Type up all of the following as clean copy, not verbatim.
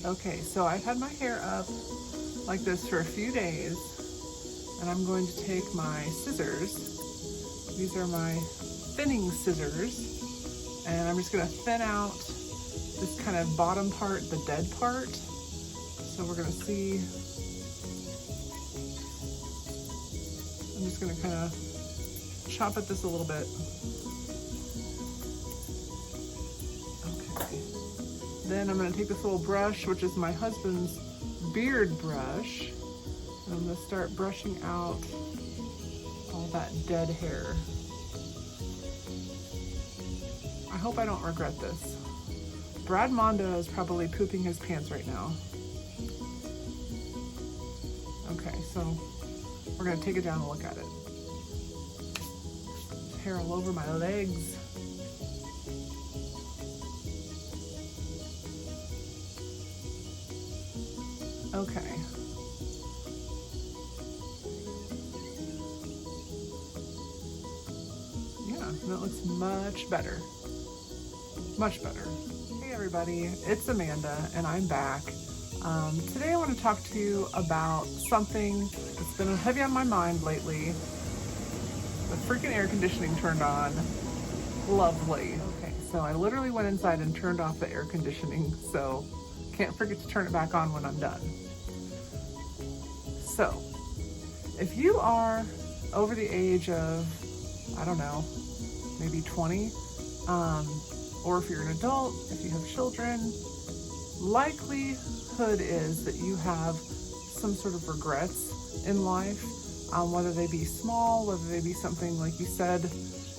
Okay, so I've had my hair up like this for a few days, and I'm going to take my scissors. These are my thinning scissors, and I'm just gonna thin out this kind of bottom part, the dead part. So we're gonna see, I'm just gonna kind of chop at this a little bit. Okay. Then I'm gonna take this little brush, which is my husband's beard brush, and I'm gonna start brushing out all that dead hair. I hope I don't regret this. Brad Mondo is probably pooping his pants right now. Okay, so we're gonna take it down and look at it. There's hair all over my legs. Okay. Yeah, that looks much better. Much better. Hey everybody, it's Amanda and I'm back. Today I want to talk to you about something that's been heavy on my mind lately. The freaking air conditioning turned on. Lovely. Okay, so I literally went inside and turned off the air conditioning, so can't forget to turn it back on when I'm done. So, if you are over the age of, I don't know, maybe 20, or if you're an adult, if you have children, likelihood is that you have some sort of regrets in life, whether they be small, whether they be something like you said,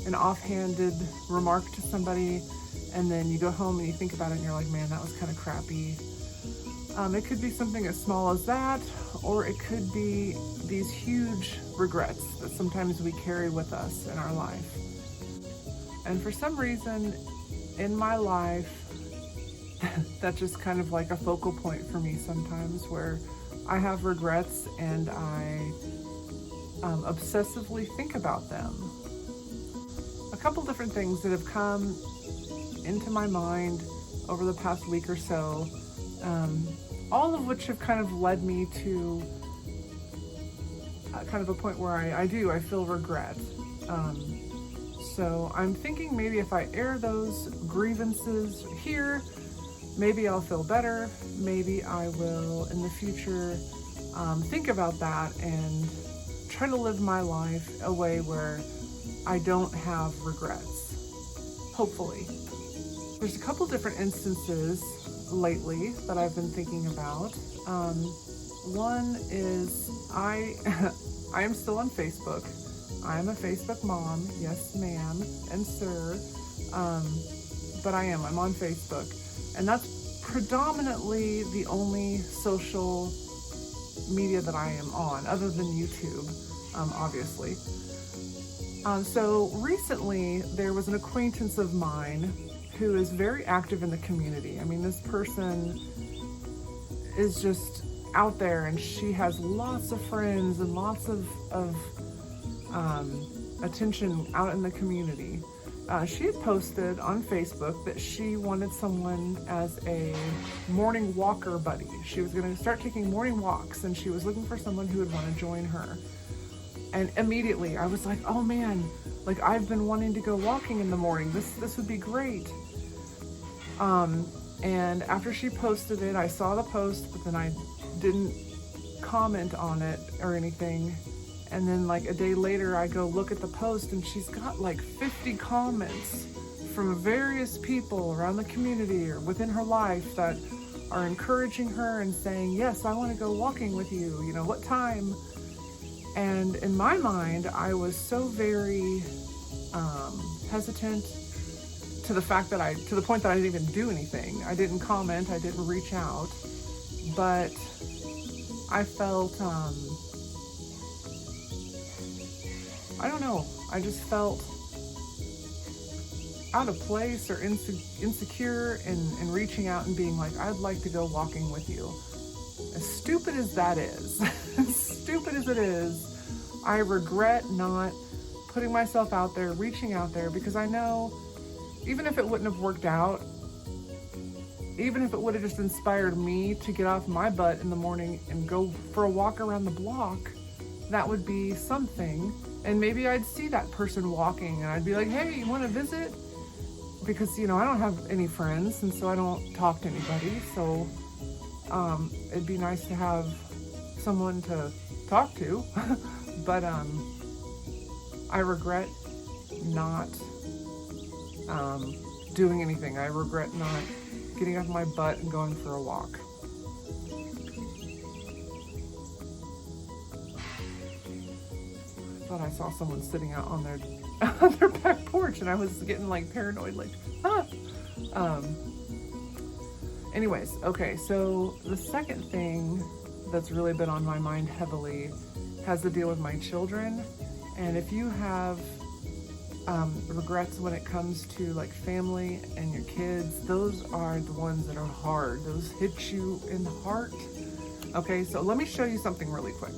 an offhanded remark to somebody, and then you go home and you think about it and you're like, man, that was kind of crappy. It could be something as small as that, or it could be these huge regrets that sometimes we carry with us in our life. And for some reason in my life, that's just kind of like a focal point for me sometimes, where I have regrets and I obsessively think about them. A couple different things that have come into my mind over the past week or so, all of which have kind of led me to kind of a point where I feel regret. So I'm thinking maybe if I air those grievances here, maybe I'll feel better. Maybe I will in the future think about that and try to live my life a way where I don't have regrets, hopefully. There's a couple different instances lately that I've been thinking about. One is I am still on Facebook. I'm a Facebook mom, yes ma'am and sir, but I'm on Facebook, and that's predominantly the only social media that I am on, other than YouTube, obviously. So recently there was an acquaintance of mine who is very active in the community. I mean, this person is just out there and she has lots of friends and lots of attention out in the community. She had posted on Facebook that she wanted someone as a morning walker buddy. She was going to start taking morning walks and she was looking for someone who would want to join her. And immediately I was like, oh man, like I've been wanting to go walking in the morning. This would be great. And after she posted it, I saw the post, but then I didn't comment on it or anything. And then like a day later, I go look at the post and she's got like 50 comments from various people around the community or within her life that are encouraging her and saying, yes, I want to go walking with you. You know, what time? And in my mind, I was so very hesitant to the fact that to the point that I didn't even do anything. I didn't comment, I didn't reach out, but I felt, I don't know, I just felt out of place or insecure in reaching out and being like, I'd like to go walking with you. As stupid as that is, as stupid as it is, I regret not putting myself out there, reaching out there, because I know even if it wouldn't have worked out, even if it would have just inspired me to get off my butt in the morning and go for a walk around the block, that would be something. And maybe I'd see that person walking and I'd be like, hey, you want to visit? Because, you know, I don't have any friends, and so I don't talk to anybody. So it'd be nice to have someone to talk to. But I regret not doing anything. I regret not getting off my butt and going for a walk. I thought I saw someone sitting out on their on their back porch, and I was getting like paranoid, like, ah. Anyways, okay, so the second thing that's really been on my mind heavily has to deal with my children. And if you have regrets when it comes to like family and your kids, those are the ones that are hard. Those hit you in the heart. Okay, so let me show you something really quick.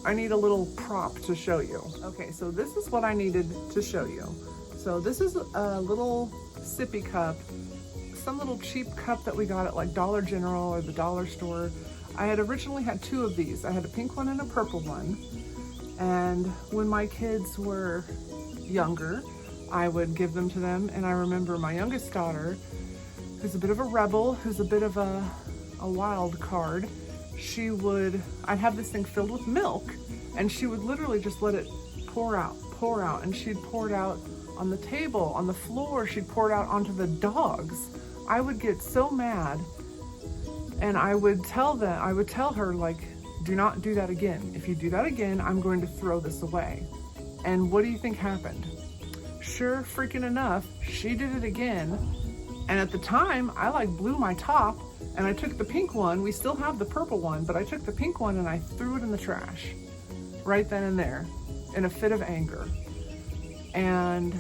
I need a little prop to show you. Okay, so this is what I needed to show you. So this is a little sippy cup, some little cheap cup that we got at like Dollar General or the dollar store. I had originally had two of these. I had a pink one and a purple one. And when my kids were younger, I would give them to them. And I remember my youngest daughter, who's a bit of a rebel, who's a bit of a wild card, I'd have this thing filled with milk, and she would literally just let it pour out, and she'd pour it out on the table, on the floor, she'd pour it out onto the dogs. I would get so mad, and I would tell her, like, do not do that again. If you do that again, I'm going to throw this away. And what do you think happened? Sure freaking enough, she did it again. And at the time, I like blew my top, and I took the pink one. We still have the purple one, but I took the pink one and I threw it in the trash right then and there in a fit of anger. And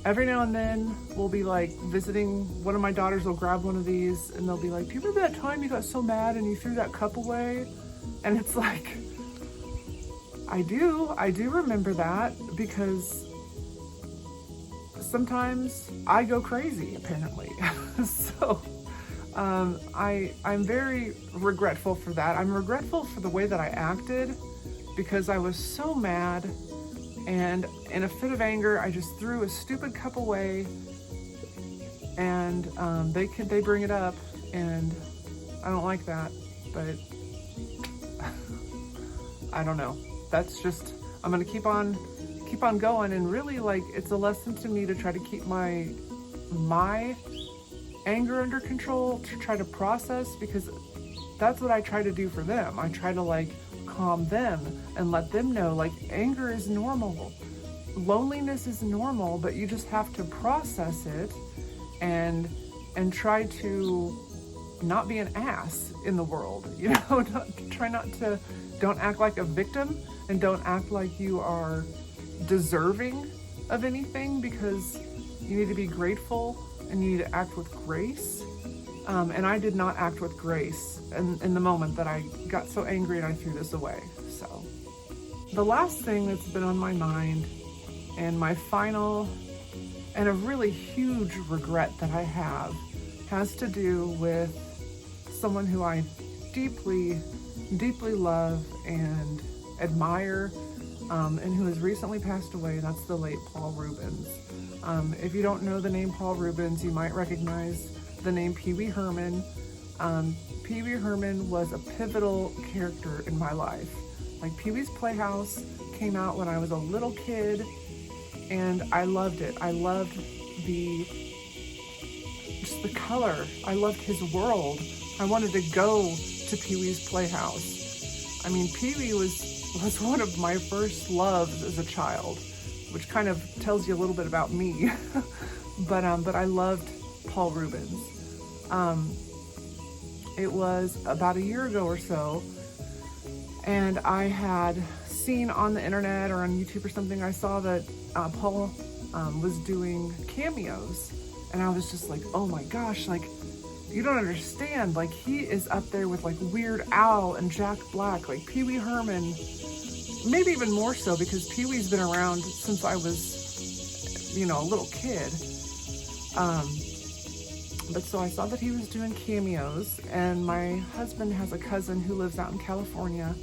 every now and then we'll be like visiting, one of my daughters will grab one of these and they'll be like, do you remember that time you got so mad and you threw that cup away? And it's like, I do remember that, because sometimes I go crazy, apparently. So I'm very regretful for that. I'm regretful for the way that I acted, because I was so mad, and in a fit of anger, I just threw a stupid cup away, and they bring it up, and I don't like that, but I don't know. That's just, I'm gonna keep on going, and really, like, it's a lesson to me to try to keep my anger under control, to try to process, because that's what I try to do for them. I try to like calm them and let them know, like, anger is normal, loneliness is normal, but you just have to process it and try to not be an ass in the world, you know. Don't act like a victim, and don't act like you are deserving of anything, because you need to be grateful and you need to act with grace. And I did not act with grace in the moment that I got so angry and I threw this away. So the last thing that's been on my mind, and my final and a really huge regret that I have, has to do with someone who I deeply, deeply love and admire, and who has recently passed away. That's the late Paul Reubens. If you don't know the name Paul Reubens, you might recognize the name Pee Wee Herman. Pee Wee Herman was a pivotal character in my life. Like, Pee Wee's Playhouse came out when I was a little kid, and I loved it. I loved the color. I loved his world. I wanted to go to Pee Wee's Playhouse. I mean, Pee Wee was one of my first loves as a child, which kind of tells you a little bit about me. but I loved Paul Reubens. It was about a year ago or so, and I had seen on the internet or on YouTube or something, I saw that Paul was doing cameos, and I was just like, oh my gosh, like, you don't understand, like, he is up there with like Weird Al and Jack Black, like Pee Wee Herman, maybe even more so, because Pee Wee's been around since I was, you know, a little kid. But so I saw that he was doing cameos, and my husband has a cousin who lives out in California,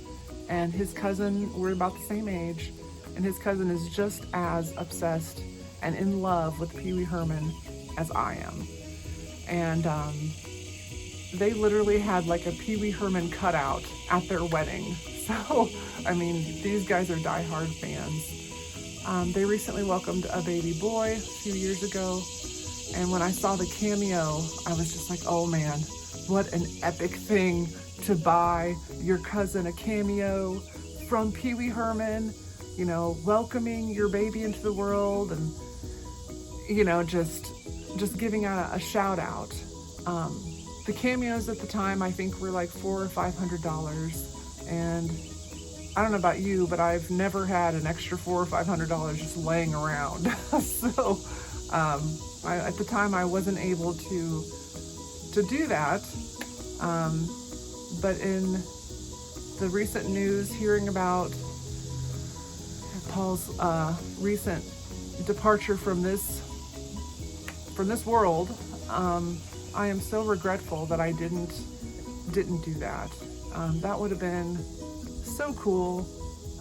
and his cousin, we're about the same age, and his cousin is just as obsessed and in love with Pee Wee Herman as I am. And they literally had like a Pee Wee Herman cutout at their wedding. So, I mean, these guys are diehard fans. They recently welcomed a baby boy a few years ago. And when I saw the cameo, I was just like, oh man, what an epic thing to buy your cousin a cameo from Pee Wee Herman, you know, welcoming your baby into the world, and, you know, just giving out a shout out. The cameos at the time, I think, were like $400 or $500. And I don't know about you, but I've never had an extra $400 or $500 just laying around. So, at the time I wasn't able to do that, but in the recent news, hearing about Paul's recent departure from this world, I am so regretful that I didn't do that. That would have been so cool.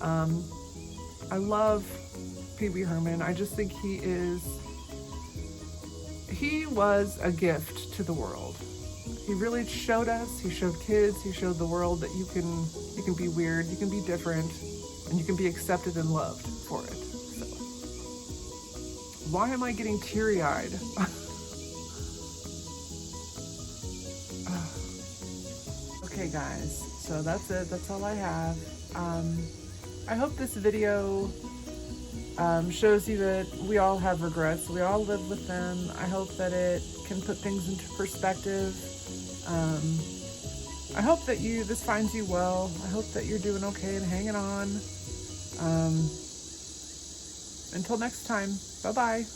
I love Pee Wee Herman. I just think he was a gift to the world. He really showed us, he showed kids, he showed the world that you can be weird, you can be different, and you can be accepted and loved for it. So, why am I getting teary-eyed? Okay guys, so that's it, that's all I have. I hope this video shows you that we all have regrets. We all live with them. I hope that it can put things into perspective. I hope that this finds you well. I hope that you're doing okay and hanging on. Until next time, bye-bye.